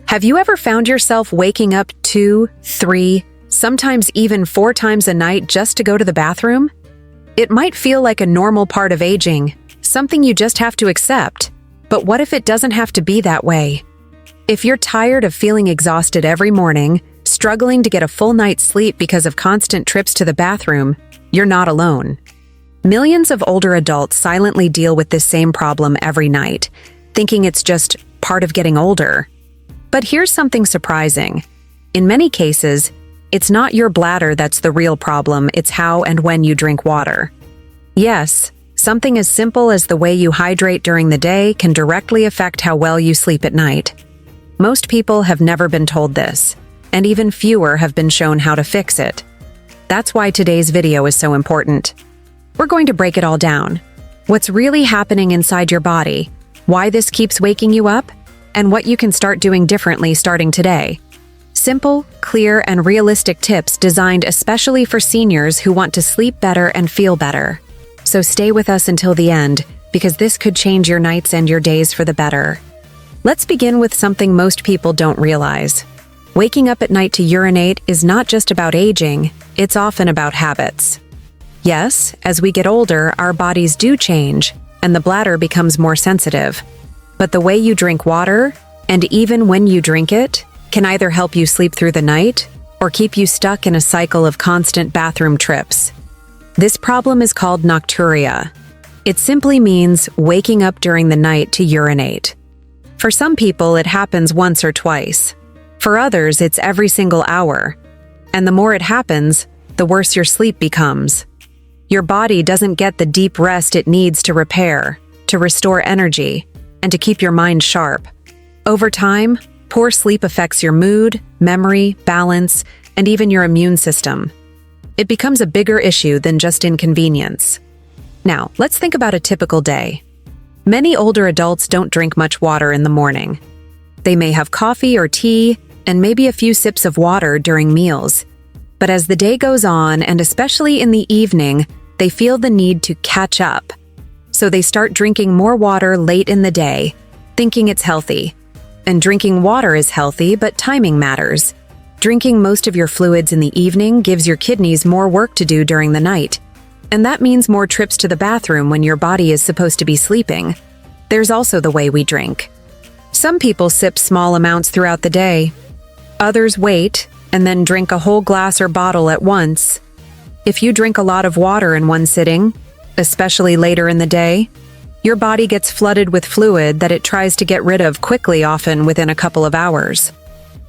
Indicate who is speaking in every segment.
Speaker 1: Have you ever found yourself waking up 2, 3, sometimes even 4 times a night just to go to the bathroom? It might feel like a normal part of aging, something you just have to accept. But what if it doesn't have to be that way? If you're tired of feeling exhausted every morning, struggling to get a full night's sleep because of constant trips to the bathroom, you're not alone. Millions of older adults silently deal with this same problem every night, thinking it's just part of getting older. But here's something surprising. In many cases, it's not your bladder that's the real problem, it's how and when you drink water. Yes, something as simple as the way you hydrate during the day can directly affect how well you sleep at night. Most people have never been told this, and even fewer have been shown how to fix it. That's why today's video is so important. We're going to break it all down. What's really happening inside your body, why this keeps waking you up, and what you can start doing differently starting today. Simple, clear, and realistic tips designed especially for seniors who want to sleep better and feel better. So stay with us until the end, because this could change your nights and your days for the better. Let's begin with something most people don't realize. Waking up at night to urinate is not just about aging, it's often about habits. Yes, as we get older, our bodies do change, and the bladder becomes more sensitive. But the way you drink water, and even when you drink it, can either help you sleep through the night or keep you stuck in a cycle of constant bathroom trips. This problem is called nocturia. It simply means waking up during the night to urinate. For some people, it happens once or twice. For others, it's every single hour. And the more it happens, the worse your sleep becomes. Your body doesn't get the deep rest it needs to repair, to restore energy, and to keep your mind sharp. Over time, poor sleep affects your mood, memory, balance, and even your immune system. It becomes a bigger issue than just inconvenience. Now, let's think about a typical day. Many older adults don't drink much water in the morning. They may have coffee or tea, and maybe a few sips of water during meals. But as the day goes on, and especially in the evening, they feel the need to catch up. So they start drinking more water late in the day, thinking it's healthy. And drinking water is healthy, but timing matters. Drinking most of your fluids in the evening gives your kidneys more work to do during the night. And that means more trips to the bathroom when your body is supposed to be sleeping. There's also the way we drink. Some people sip small amounts throughout the day. Others wait, and then drink a whole glass or bottle at once. If you drink a lot of water in one sitting, especially later in the day, your body gets flooded with fluid that it tries to get rid of quickly, often within a couple of hours.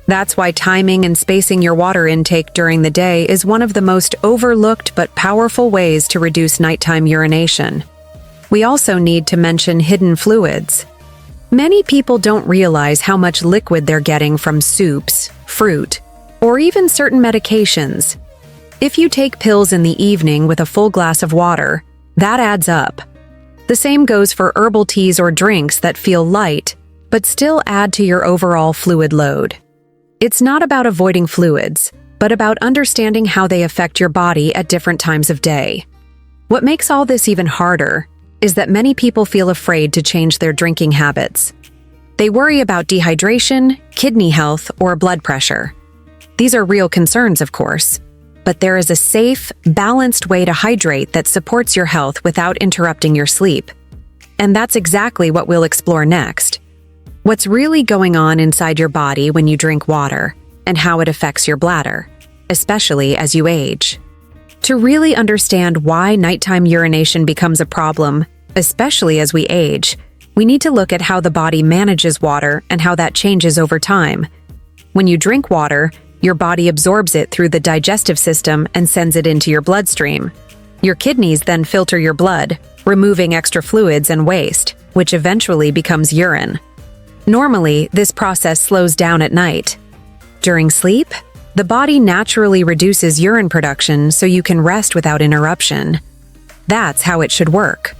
Speaker 1: That's why timing and spacing your water intake during the day is one of the most overlooked but powerful ways to reduce nighttime urination. We also need to mention hidden fluids. Many people don't realize how much liquid they're getting from soups, fruit, or even certain medications. If you take pills in the evening with a full glass of water, that adds up. The same goes for herbal teas or drinks that feel light, but still add to your overall fluid load. It's not about avoiding fluids, but about understanding how they affect your body at different times of day. What makes all this even harder is that many people feel afraid to change their drinking habits. They worry about dehydration, kidney health, or blood pressure. These are real concerns, of course. But there is a safe, balanced way to hydrate that supports your health without interrupting your sleep. And that's exactly what we'll explore next. What's really going on inside your body when you drink water, and how it affects your bladder, especially as you age. To really understand why nighttime urination becomes a problem, especially as we age, we need to look at how the body manages water and how that changes over time. When you drink water, your body absorbs it through the digestive system and sends it into your bloodstream. Your kidneys then filter your blood, removing extra fluids and waste, which eventually becomes urine. Normally, this process slows down at night. During sleep, the body naturally reduces urine production so you can rest without interruption. That's how it should work.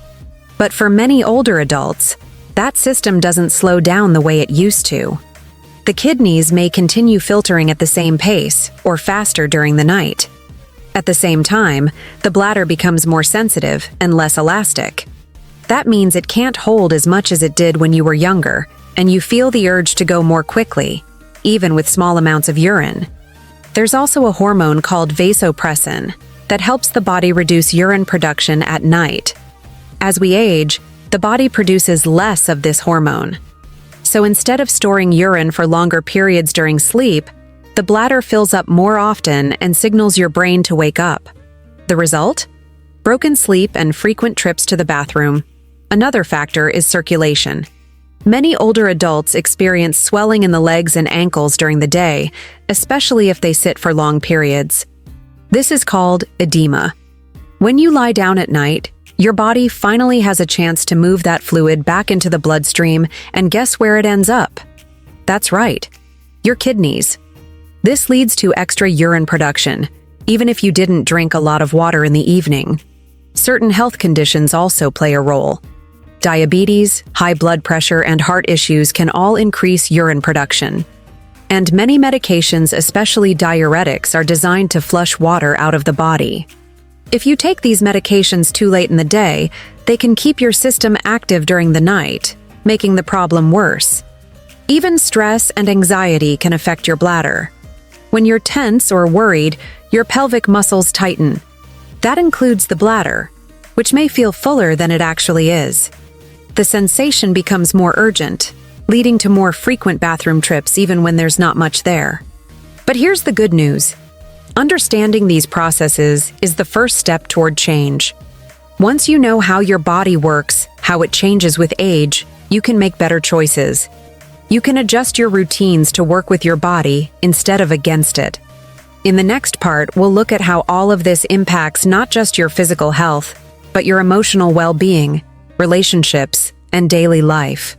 Speaker 1: But for many older adults, that system doesn't slow down the way it used to. The kidneys may continue filtering at the same pace, or faster during the night. At the same time, the bladder becomes more sensitive and less elastic. That means it can't hold as much as it did when you were younger, and you feel the urge to go more quickly. even with small amounts of urine. There's also a hormone called vasopressin that helps the body reduce urine production at night. As we age, the body produces less of this hormone. So instead of storing urine for longer periods during sleep, the bladder fills up more often and signals your brain to wake up. The result? Broken sleep and frequent trips to the bathroom. Another factor is circulation. Many older adults experience swelling in the legs and ankles during the day, especially if they sit for long periods. This is called edema. When you lie down at night, your body finally has a chance to move that fluid back into the bloodstream, and guess where it ends up? That's right, your kidneys. This leads to extra urine production, even if you didn't drink a lot of water in the evening. Certain health conditions also play a role. Diabetes, high blood pressure, and heart issues can all increase urine production. And many medications, especially diuretics, are designed to flush water out of the body. If you take these medications too late in the day, they can keep your system active during the night, making the problem worse. Even stress and anxiety can affect your bladder. When you're tense or worried, your pelvic muscles tighten. That includes the bladder, which may feel fuller than it actually is. The sensation becomes more urgent, leading to more frequent bathroom trips even when there's not much there. But here's the good news. Understanding these processes is the first step toward change. Once you know how your body works, how it changes with age, you can make better choices. You can adjust your routines to work with your body instead of against it. In the next part, we'll look at how all of this impacts not just your physical health, but your emotional well-being, relationships, and daily life.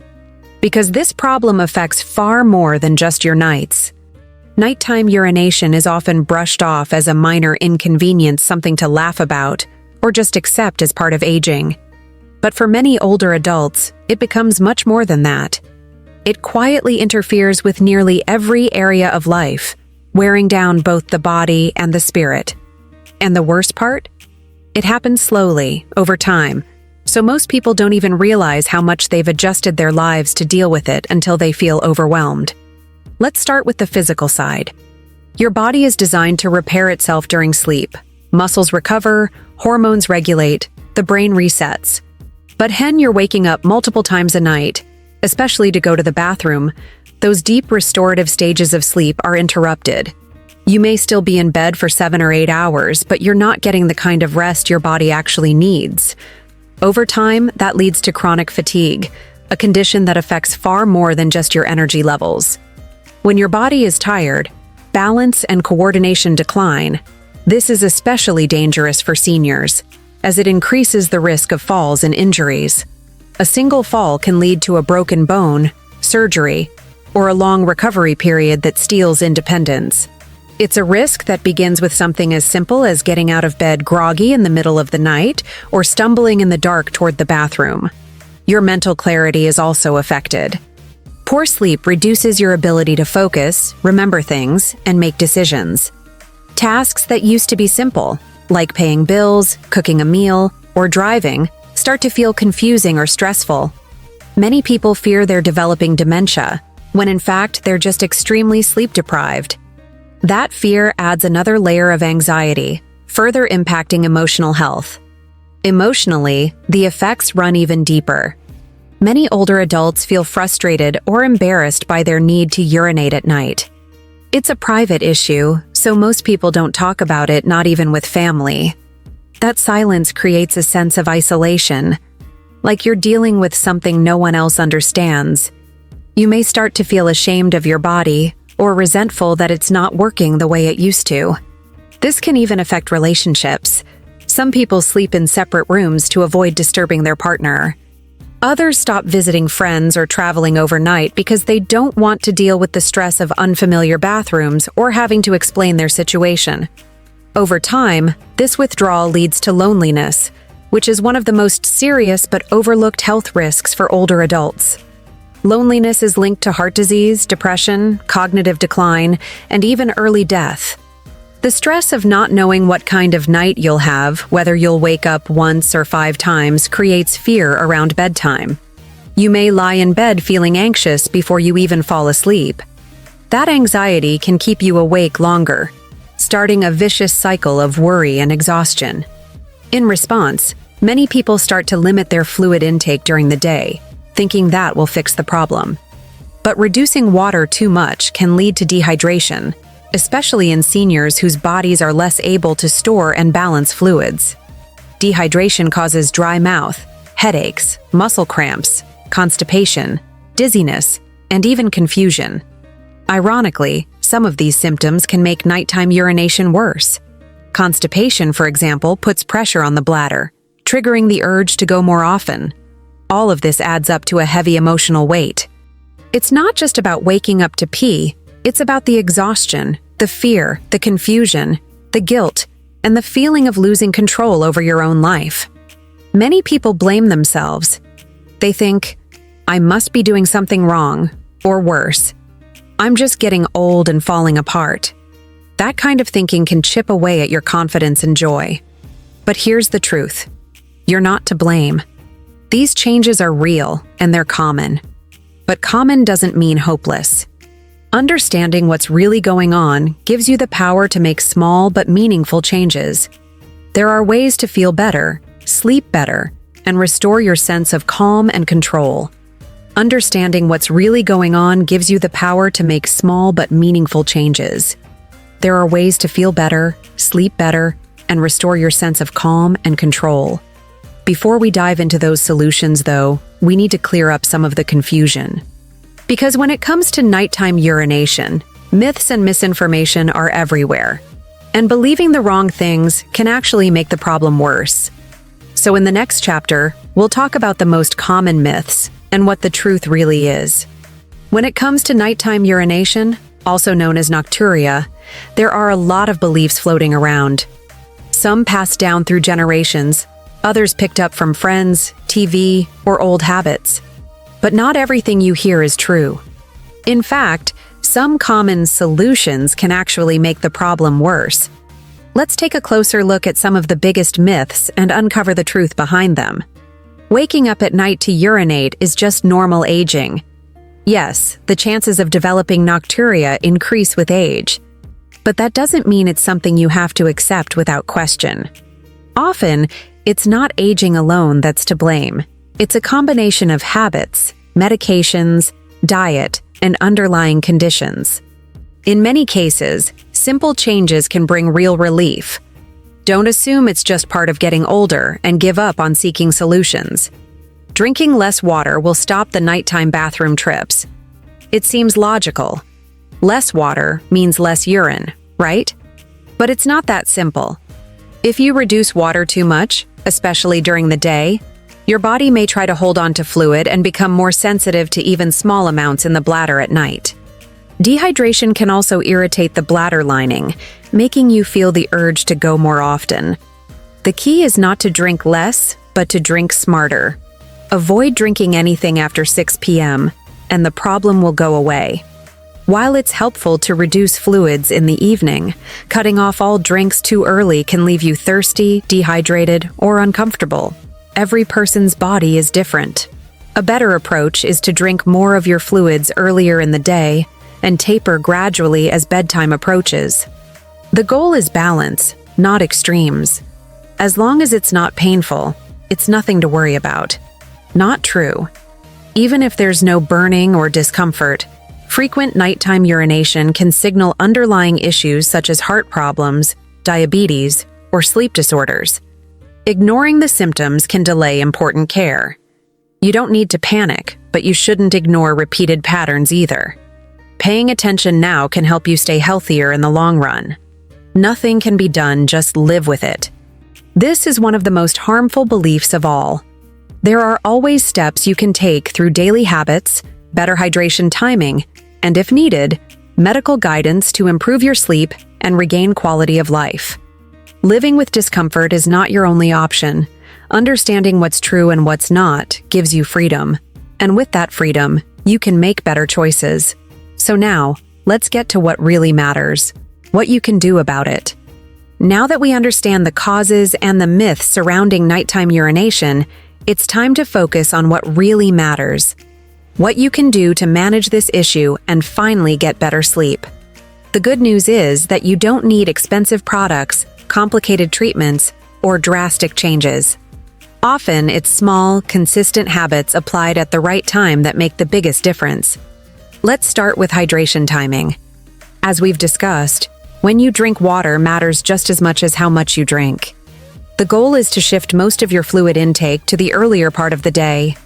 Speaker 1: Because this problem affects far more than just your nights. Nighttime urination is often brushed off as a minor inconvenience, something to laugh about, or just accept as part of aging. But for many older adults, it becomes much more than that. It quietly interferes with nearly every area of life, wearing down both the body and the spirit. And the worst part? It happens slowly, over time, so most people don't even realize how much they've adjusted their lives to deal with it until they feel overwhelmed. Let's start with the physical side. Your body is designed to repair itself during sleep. Muscles recover, hormones regulate, the brain resets. But when you're waking up multiple times a night, especially to go to the bathroom, those deep restorative stages of sleep are interrupted. You may still be in bed for 7 or 8 hours, but you're not getting the kind of rest your body actually needs. Over time, that leads to chronic fatigue, a condition that affects far more than just your energy levels. When your body is tired, balance and coordination decline. This is especially dangerous for seniors, as it increases the risk of falls and injuries. A single fall can lead to a broken bone, surgery, or a long recovery period that steals independence. It's a risk that begins with something as simple as getting out of bed groggy in the middle of the night or stumbling in the dark toward the bathroom. Your mental clarity is also affected. Poor sleep reduces your ability to focus, remember things, and make decisions. Tasks that used to be simple, like paying bills, cooking a meal, or driving, start to feel confusing or stressful. Many people fear they're developing dementia, when in fact they're just extremely sleep-deprived. That fear adds another layer of anxiety, further impacting emotional health. Emotionally, the effects run even deeper. Many older adults feel frustrated or embarrassed by their need to urinate at night. It's a private issue, so most people don't talk about it, not even with family. That silence creates a sense of isolation, like you're dealing with something no one else understands. You may start to feel ashamed of your body, or resentful that it's not working the way it used to. This can even affect relationships. Some people sleep in separate rooms to avoid disturbing their partner. Others stop visiting friends or traveling overnight because they don't want to deal with the stress of unfamiliar bathrooms or having to explain their situation. Over time, this withdrawal leads to loneliness, which is one of the most serious but overlooked health risks for older adults. Loneliness is linked to heart disease, depression, cognitive decline, and even early death. The stress of not knowing what kind of night you'll have, whether you'll wake up once or 5 times, creates fear around bedtime. You may lie in bed feeling anxious before you even fall asleep. That anxiety can keep you awake longer, starting a vicious cycle of worry and exhaustion. In response, many people start to limit their fluid intake during the day, thinking that will fix the problem. But reducing water too much can lead to dehydration, especially in seniors whose bodies are less able to store and balance fluids. Dehydration causes dry mouth, headaches, muscle cramps, constipation, dizziness, and even confusion. Ironically, some of these symptoms can make nighttime urination worse. Constipation, for example, puts pressure on the bladder, triggering the urge to go more often. All of this adds up to a heavy emotional weight. It's not just about waking up to pee, it's about the exhaustion, the fear, the confusion, the guilt, and the feeling of losing control over your own life. Many people blame themselves. They think, I must be doing something wrong, or worse, I'm just getting old and falling apart. That kind of thinking can chip away at your confidence and joy. But here's the truth. You're not to blame. These changes are real, and they're common. But common doesn't mean hopeless. Understanding what's really going on gives you the power to make small but meaningful changes. There are ways to feel better, sleep better, and restore your sense of calm and control. Understanding what's really going on gives you the power to make small but meaningful changes. There are ways to feel better, sleep better, and restore your sense of calm and control. Before we dive into those solutions, though, we need to clear up some of the confusion. Because when it comes to nighttime urination, myths and misinformation are everywhere. And believing the wrong things can actually make the problem worse. So in the next chapter, we'll talk about the most common myths and what the truth really is. When it comes to nighttime urination, also known as nocturia, there are a lot of beliefs floating around. Some passed down through generations, others picked up from friends, TV, or old habits. But not everything you hear is true. In fact, some common solutions can actually make the problem worse. Let's take a closer look at some of the biggest myths and uncover the truth behind them. Waking up at night to urinate is just normal aging. Yes, the chances of developing nocturia increase with age. But that doesn't mean it's something you have to accept without question. Often, it's not aging alone that's to blame. It's a combination of habits, medications, diet, and underlying conditions. In many cases, simple changes can bring real relief. Don't assume it's just part of getting older and give up on seeking solutions. Drinking less water will stop the nighttime bathroom trips. It seems logical. Less water means less urine, right? But it's not that simple. If you reduce water too much, especially during the day, your body may try to hold on to fluid and become more sensitive to even small amounts in the bladder at night. Dehydration can also irritate the bladder lining, making you feel the urge to go more often. The key is not to drink less, but to drink smarter. Avoid drinking anything after 6 p.m., and the problem will go away. While it's helpful to reduce fluids in the evening, cutting off all drinks too early can leave you thirsty, dehydrated, or uncomfortable. Every person's body is different. A better approach is to drink more of your fluids earlier in the day and taper gradually as bedtime approaches. The goal is balance, not extremes. As long as it's not painful, it's nothing to worry about. Not true. Even if there's no burning or discomfort, frequent nighttime urination can signal underlying issues such as heart problems, diabetes, or sleep disorders. Ignoring the symptoms can delay important care. You don't need to panic, but you shouldn't ignore repeated patterns either. Paying attention now can help you stay healthier in the long run. Nothing can be done, just live with it. This is one of the most harmful beliefs of all. There are always steps you can take through daily habits, better hydration timing, and if needed, medical guidance to improve your sleep and regain quality of life. Living with discomfort is not your only option. Understanding what's true and what's not gives you freedom. And with that freedom, you can make better choices. So now, let's get to what really matters, what you can do about it. Now that we understand the causes and the myths surrounding nighttime urination, it's time to focus on what really matters. what you can do to manage this issue and finally get better sleep. The good news is that you don't need expensive products, complicated treatments, or drastic changes. Often, it's small, consistent habits applied at the right time that make the biggest difference. Let's start with hydration timing. As we've discussed, when you drink water matters just as much as how much you drink. The goal is to shift most of your fluid intake to the earlier part of the day.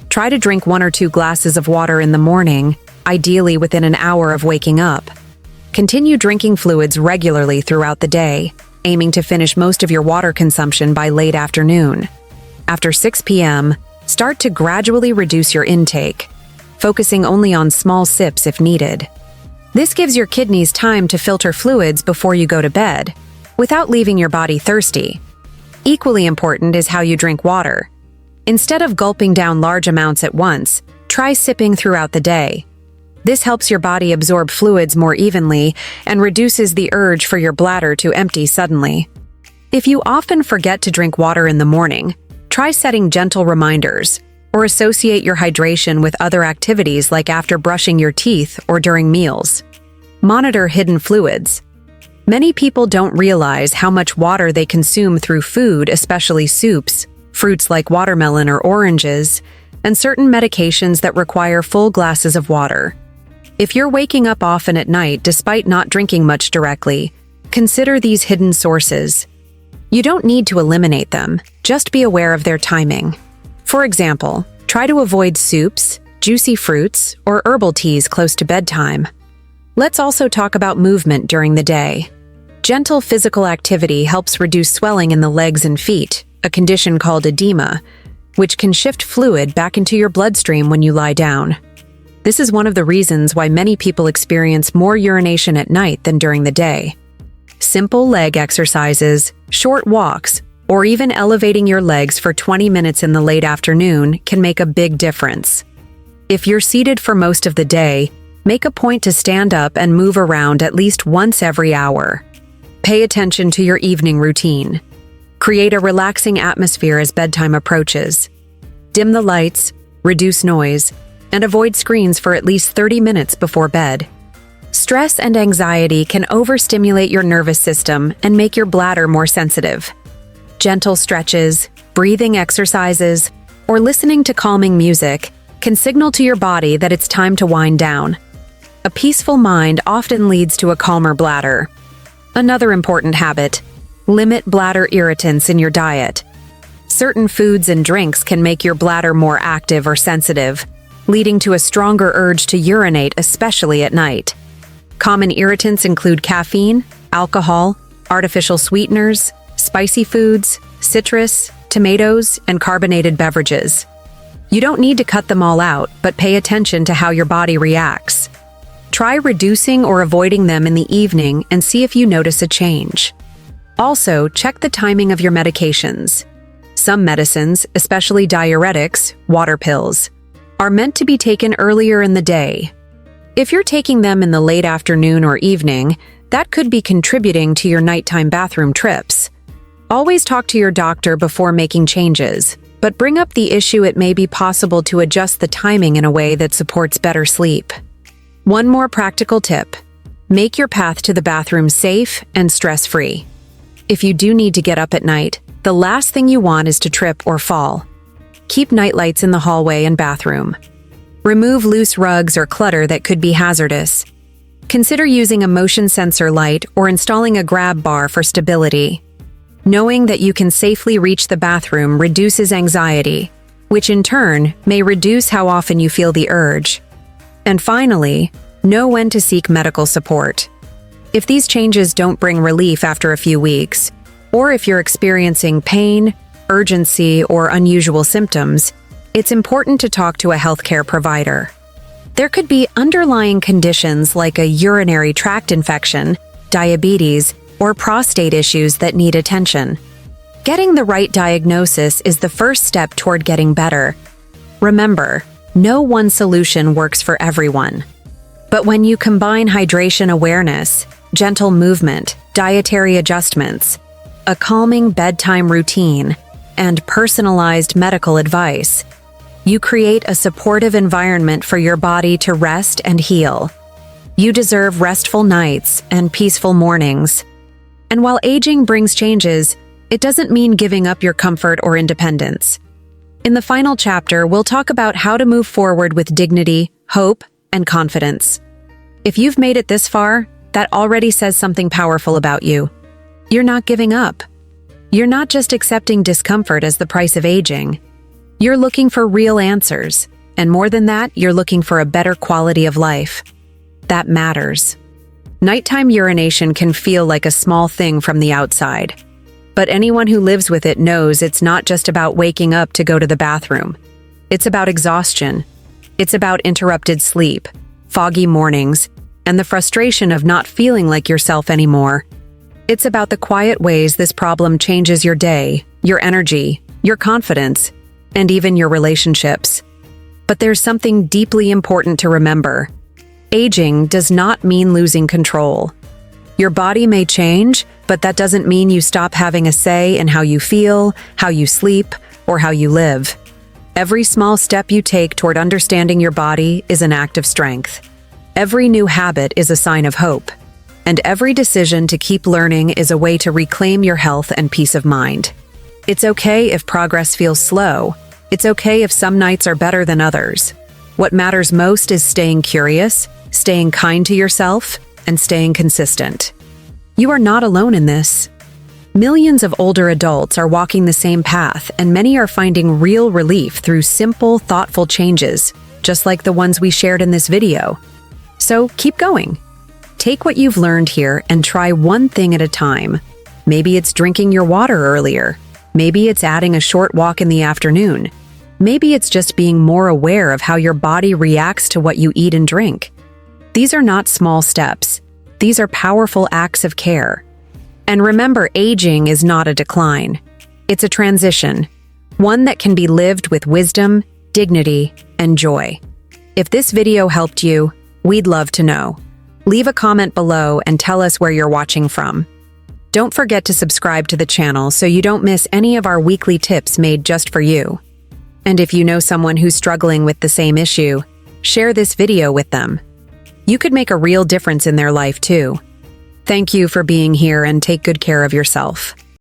Speaker 1: Try to drink 1 or 2 glasses of water in the morning, ideally within an hour of waking up. Continue drinking fluids regularly throughout the day, aiming to finish most of your water consumption by late afternoon. After 6 p.m., start to gradually reduce your intake, focusing only on small sips if needed. This gives your kidneys time to filter fluids before you go to bed, without leaving your body thirsty. Equally important is how you drink water. Instead of gulping down large amounts at once, try sipping throughout the day. This helps your body absorb fluids more evenly and reduces the urge for your bladder to empty suddenly. If you often forget to drink water in the morning, try setting gentle reminders, or associate your hydration with other activities like after brushing your teeth or during meals. Monitor hidden fluids. Many people don't realize how much water they consume through food, especially soups, fruits like watermelon or oranges, and certain medications that require full glasses of water. If you're waking up often at night despite not drinking much directly, consider these hidden sources. You don't need to eliminate them, just be aware of their timing. For example, try to avoid soups, juicy fruits, or herbal teas close to bedtime. Let's also talk about movement during the day. Gentle physical activity helps reduce swelling in the legs and feet, a condition called edema, which can shift fluid back into your bloodstream when you lie down. This is one of the reasons why many people experience more urination at night than during the day. Simple leg exercises, short walks, or even elevating your legs for 20 minutes in the late afternoon can make a big difference. If you're seated for most of the day, make a point to stand up and move around at least once every hour. Pay attention to your evening routine. Create a relaxing atmosphere as bedtime approaches. Dim the lights, reduce noise, and avoid screens for at least 30 minutes before bed. Stress and anxiety can overstimulate your nervous system and make your bladder more sensitive. Gentle stretches, breathing exercises, or listening to calming music can signal to your body that it's time to wind down. A peaceful mind often leads to a calmer bladder. Another important habit: limit bladder irritants in your diet. Certain foods and drinks can make your bladder more active or sensitive, leading to a stronger urge to urinate, especially at night. Common irritants include caffeine, alcohol, artificial sweeteners, spicy foods, citrus, tomatoes, and carbonated beverages. You don't need to cut them all out, but pay attention to how your body reacts. Try reducing or avoiding them in the evening and see if you notice a change. Also, check the timing of your medications. Some medicines, especially diuretics, water pills, are meant to be taken earlier in the day. If you're taking them in the late afternoon or evening, that could be contributing to your nighttime bathroom trips. Always talk to your doctor before making changes, but bring up the issue. It may be possible to adjust the timing in a way that supports better sleep. One more practical tip: make your path to the bathroom safe and stress-free. If you do need to get up at night, the last thing you want is to trip or fall. Keep nightlights in the hallway and bathroom. Remove loose rugs or clutter that could be hazardous. Consider using a motion sensor light or installing a grab bar for stability. Knowing that you can safely reach the bathroom reduces anxiety, which in turn may reduce how often you feel the urge. And finally, know when to seek medical support. If these changes don't bring relief after a few weeks, or if you're experiencing pain, urgency, or unusual symptoms, it's important to talk to a healthcare provider. There could be underlying conditions like a urinary tract infection, diabetes, or prostate issues that need attention. Getting the right diagnosis is the first step toward getting better. Remember, no one solution works for everyone. But when you combine hydration awareness, gentle movement, dietary adjustments, a calming bedtime routine, and personalized medical advice, You create a supportive environment for your body to rest and heal. You deserve restful nights and peaceful mornings. And while aging brings changes, it doesn't mean giving up your comfort or independence. In the final chapter, we'll talk about how to move forward with dignity, hope, and confidence. If you've made it this far, that already says something powerful about you. You're not giving up. You're not just accepting discomfort as the price of aging. You're looking for real answers, and more than that, you're looking for a better quality of life. That matters. Nighttime urination can feel like a small thing from the outside, but anyone who lives with it knows it's not just about waking up to go to the bathroom. It's about exhaustion. It's about interrupted sleep, foggy mornings, and the frustration of not feeling like yourself anymore. It's about the quiet ways this problem changes your day, your energy, your confidence, and even your relationships. But there's something deeply important to remember. Aging does not mean losing control. Your body may change, but that doesn't mean you stop having a say in how you feel, how you sleep, or how you live. Every small step you take toward understanding your body is an act of strength. Every new habit is a sign of hope. And every decision to keep learning is a way to reclaim your health and peace of mind. It's okay if progress feels slow. It's okay if some nights are better than others. What matters most is staying curious, staying kind to yourself, and staying consistent. You are not alone in this. Millions of older adults are walking the same path, and many are finding real relief through simple, thoughtful changes, just like the ones we shared in this video. So keep going. Take what you've learned here and try one thing at a time. Maybe it's drinking your water earlier. Maybe it's adding a short walk in the afternoon. Maybe it's just being more aware of how your body reacts to what you eat and drink. These are not small steps. These are powerful acts of care. And remember, aging is not a decline. It's a transition, one that can be lived with wisdom, dignity, and joy. If this video helped you, we'd love to know. Leave a comment below and tell us where you're watching from. Don't forget to subscribe to the channel so you don't miss any of our weekly tips made just for you. And if you know someone who's struggling with the same issue, share this video with them. You could make a real difference in their life too. Thank you for being here and take good care of yourself.